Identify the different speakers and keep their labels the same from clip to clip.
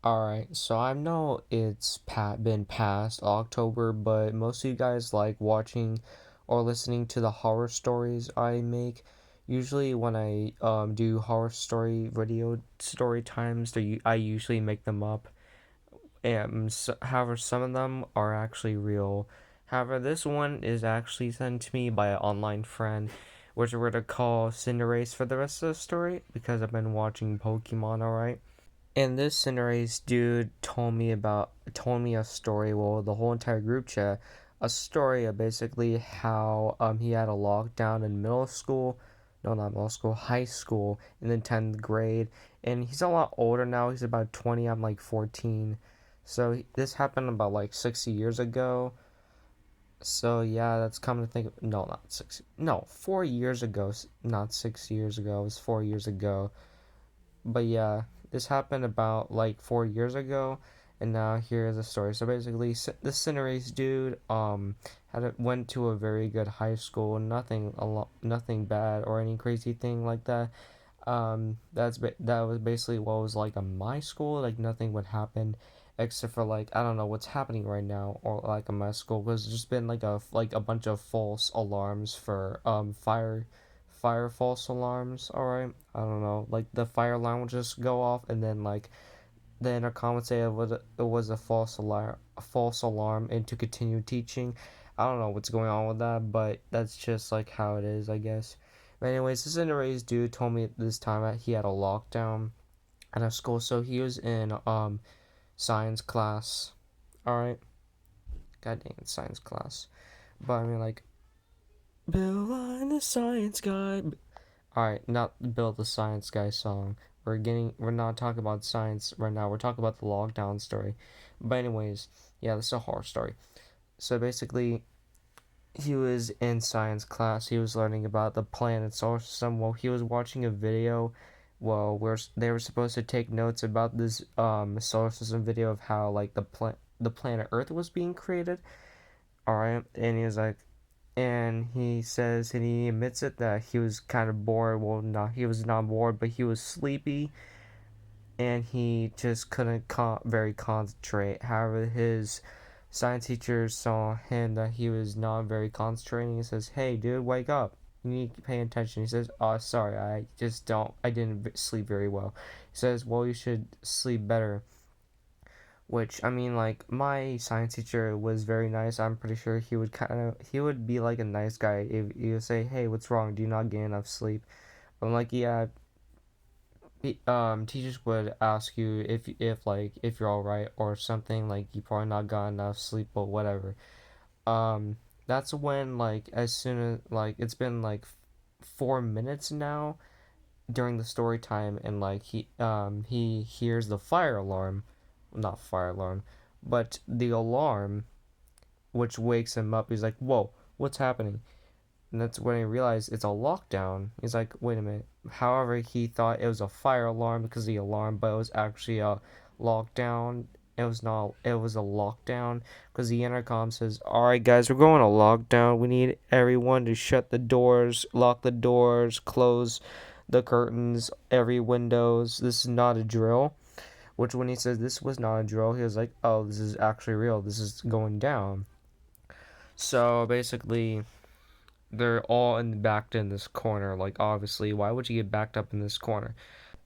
Speaker 1: Alright, so I know it's been past October, but most of you guys like watching or listening to the horror stories I make. Usually when I do horror story video story times, I usually make them up. And however, some of them are actually real. However, this one is actually sent to me by an online friend, which we're gonna call Cinderace for the rest of the story because I've been watching Pokemon, alright? And this Cinderace dude told me a story, well, the whole entire group chat, a story of basically how he had a lockdown in middle school, no, not middle school, high school in the 10th grade, and he's a lot older now. He's about 20. I'm like 14. So this happened about like 60 years ago. So yeah, that's coming to think of, no, not 60, no, 4 years ago, not 6 years ago. It was 4 years ago. But yeah, this happened about like 4 years ago, and now here's the story. So basically, this Cinerace dude went to a very good high school. Nothing bad or any crazy thing like that. That was basically what was like a my school. Like nothing would happen, except for like I don't know what's happening right now or like a my school because there's been like a bunch of false alarms for fire false alarms. All right, I don't know. Like the fire alarm would just go off, and then like the intercom would say it was a false alarm, and to continue teaching. I don't know what's going on with that, but that's just like how it is, I guess. But anyways, this Indonesian dude told me this time that he had a lockdown at a school, so he was in science class. All right, god dang it, science class. But I mean like Bill, I'm the science guy. Alright, not build the science guy song. We're not talking about science right now. We're talking about the lockdown story. But anyways, yeah, this is a horror story. So basically, he was in science class. He was learning about the planet solar system. Well, he was watching a video. Well, where they were supposed to take notes about this solar system video of how like the planet Earth was being created. All right, and he was like, and he says, and he admits it that he was kind of bored. Well, not he was not bored, but he was sleepy, and he just couldn't very concentrate. However, his science teacher saw him that he was not very concentrating. He says, "Hey, dude, wake up! You need to pay attention." He says, "Oh, sorry, I didn't sleep very well." He says, "Well, you should sleep better." Which I mean, like my science teacher was very nice. I'm pretty sure he would be like a nice guy if he would say, "Hey, what's wrong? Do you not get enough sleep?" I'm like, "Yeah." Teachers would ask you if you're all right or something like you probably not got enough sleep or whatever. That's when like as soon as like it's been like 4 minutes now during the story time, and like he hears the fire alarm, not fire alarm, but the alarm which wakes him up. He's like, "Whoa, what's happening?" And that's when he realized it's a lockdown. He's like, "Wait a minute." However, he thought it was a fire alarm because of the alarm, but it was actually a lockdown. It was not. It was a lockdown because the intercom says, "All right, guys, we're going to lockdown. We need everyone to shut the doors, lock the doors, close the curtains, every windows. This is not a drill." Which when he says this was not a drill, he was like, "Oh, this is actually real. This is going down." So basically, they're all backed in this corner. Like, obviously, why would you get backed up in this corner?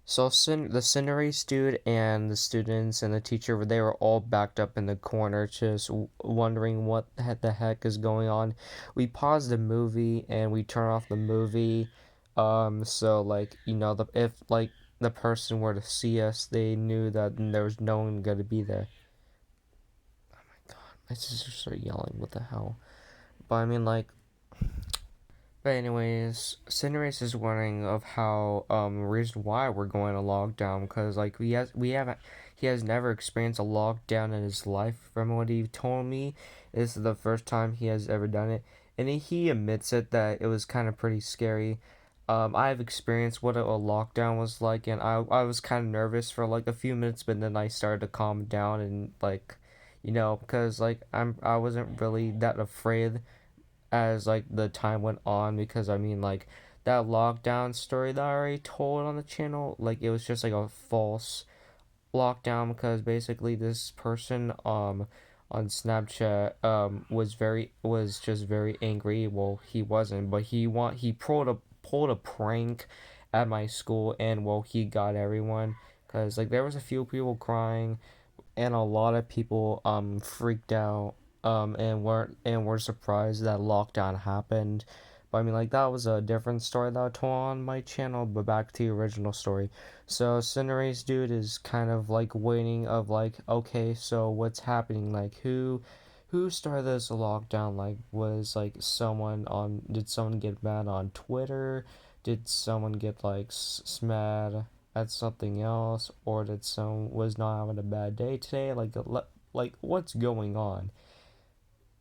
Speaker 1: So, the Cinerace dude and the students and the teacher, they were all backed up in the corner, just wondering what the heck is going on. We paused the movie and we turned off the movie. So like if like the person were to see us, they knew that there was no one gonna be there. Oh my god, my sister started yelling. What the hell? But I mean, like, but anyways, Cinderace is wondering of how reason why we're going to lockdown because like we haven't he has never experienced a lockdown in his life. From what he told me, this is the first time he has ever done it, and he admits it that it was kind of pretty scary. I've experienced what a lockdown was like, and I was kind of nervous for like a few minutes, but then I started to calm down and like, because like I wasn't really that afraid as like the time went on because I mean like that lockdown story that I already told on the channel, like it was just like a false lockdown because basically this person on Snapchat was just very angry. Well, he wasn't, but he pulled a prank at my school, and well, he got everyone because like there was a few people crying, and a lot of people freaked out and were surprised that lockdown happened. But I mean, like, that was a different story that I told on my channel. But back to the original story. So Cinerace dude is kind of like waiting of like, okay, so what's happening? Like, who started this lockdown? Like, was like someone on? Did someone get mad on Twitter? Did someone get like mad at something else, or did someone was not having a bad day today? Like what's going on?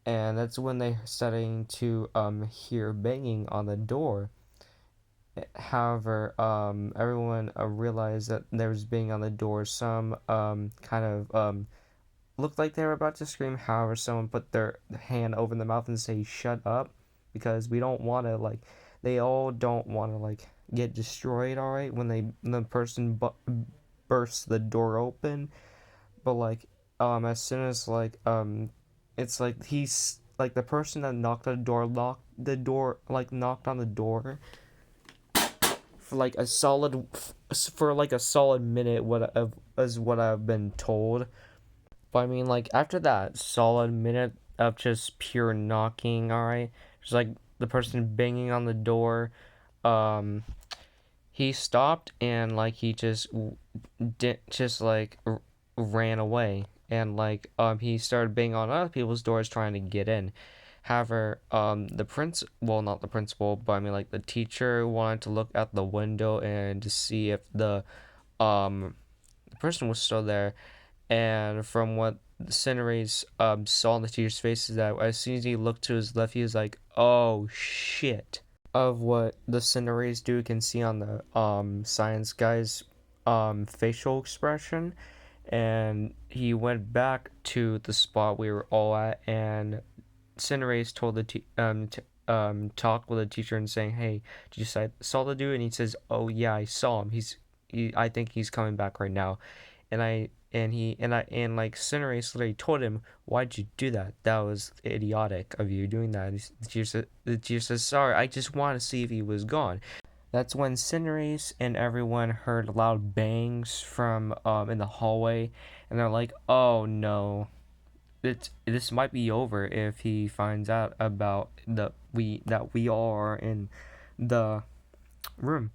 Speaker 1: And that's when they starting to hear banging on the door. However, everyone realized that there was banging on the door. Some kind of looked like they were about to scream. However, someone put their hand over the mouth and say, "Shut up," because we don't want to like. They all don't want to like get destroyed. All right, when the person bursts the door open, but like as soon as it's like he's like the person that knocked on the door locked the door like knocked on the door for like a solid minute is what I've been told. But I mean, like, after that solid minute of just pure knocking, all right, just like the person banging on the door, um he stopped, and like he just did just like ran away, and like he started banging on other people's doors trying to get in. However, well, not the principal, but I mean like the teacher wanted to look out the window and to see if um the person was still there. And from what Cinerace saw in the teacher's face is that as soon as he looked to his left, he was like, "Oh shit." Of what the Cinerace dude can see on the science guy's facial expression, and he went back to the spot we were all at, and Cinerace told talked with the teacher and saying, "Hey, did you saw the dude?" And he says, "Oh yeah, I saw him. I think he's coming back right now." And like Cinerace literally told him, "Why'd you do that? That was idiotic of you doing that." And the teacher says, "Sorry, I just wanted to see if he was gone." That's when Cinerace and everyone heard loud bangs from in the hallway, and they're like, "Oh no, this might be over if he finds out about we all are in the room."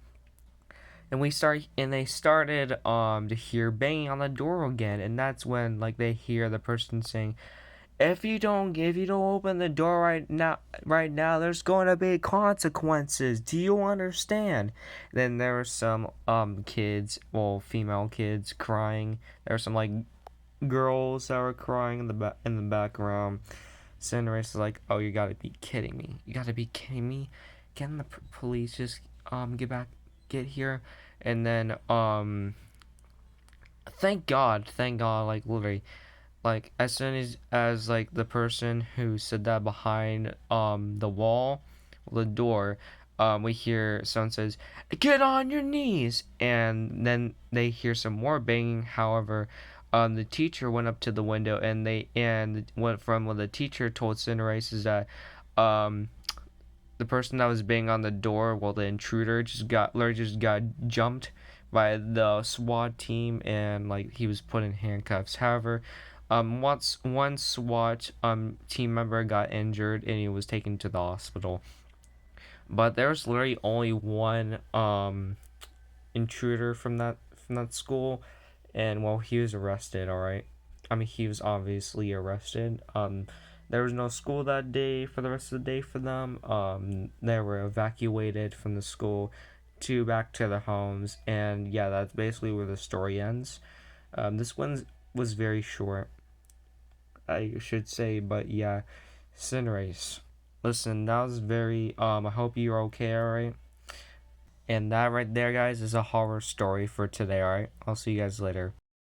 Speaker 1: And they started to hear banging on the door again, and that's when like they hear the person saying, if you don't open the door right now, there's going to be consequences. Do you understand?" Then there were some kids, well, female kids crying. There were some like girls that were crying in the background. Cinderace is like, "Oh, you gotta be kidding me! You gotta be kidding me! Can the police just get here?" And then thank God, like literally, like as soon as like the person who said that behind the wall, the door, we hear someone says, "Get on your knees," and then they hear some more banging. However, the teacher went up to the window, and went from what the teacher told Cinderace is that um the person that was banging on the door, well, the intruder just got jumped by the SWAT team, and like he was put in handcuffs. However, once one SWAT team member got injured and he was taken to the hospital. But there's literally only one intruder from that school, and well, he was arrested. All right, I mean he was obviously arrested. There was no school that day for the rest of the day for them. They were evacuated from the school to back to their homes, and yeah, that's basically where the story ends. This one was very short, I should say, but yeah, Cinerace. Listen, that was very. I hope you're okay. All right. And that right there, guys, is a horror story for today. All right. I'll see you guys later.